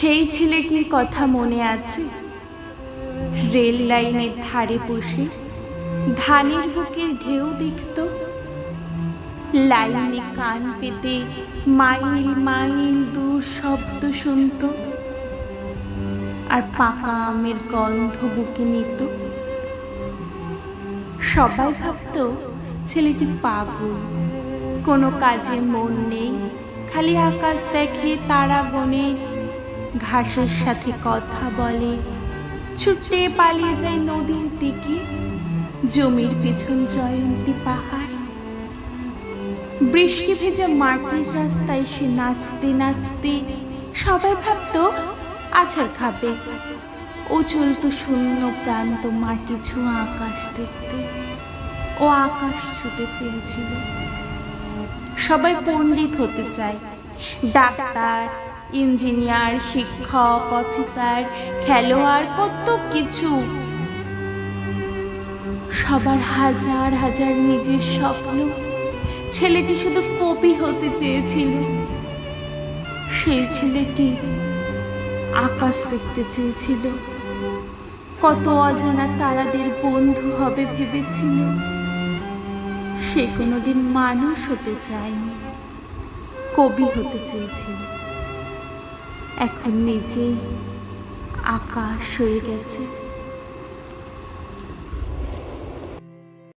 সেই ছেলেটির কথা মনে আছে? রেল লাইনের ধারে বসে ধানের বুকের ঢেউ দেখত, লাইনে কান পেতে মাইল মাইল দূর শব্দ শুনত, আর পাকা আমের গন্ধ বুকে নিত। সবাই ভাবত ছেলেটি পাগল, কোনো কাজে মন নেই, খালি আকাশ দেখে, তারা গোনে, ঘাসের সাথে কথা বলে, ছুটে পালিয়ে যায় নদীর দিকে, জমির পেছন জয়ন্তী পাহাড়। বৃষ্টি ভেজা মাটির রাস্তায় সে নাচতে নাচতে সবাই ভাবত আছাড় খাবে। ও চলত শূন্য প্রান্ত মাটি ছোঁয়া আকাশ দেখতে। ও আকাশ ছুঁতে চেয়েছিল। সবাই পণ্ডিত হতে চায়, ডাক্তার, ইঞ্জিনিয়ার, শিক্ষক, অফিসার, খেলোয়াড়, কত কিছু। সবার হাজার হাজার নিজের স্বপ্ন। ছেলেটি শুধু কবি হতে চেয়েছিল। সেই ছেলেটি আকাশ দেখতে চেয়েছিল, কত অজানা তারাদের বন্ধু হবে ভেবেছিল। সে কোনোদিন মানুষ হতে চায়নি, কবি হতে চেয়েছিল। এখন নিজেই আকাশ হয়ে গেছে।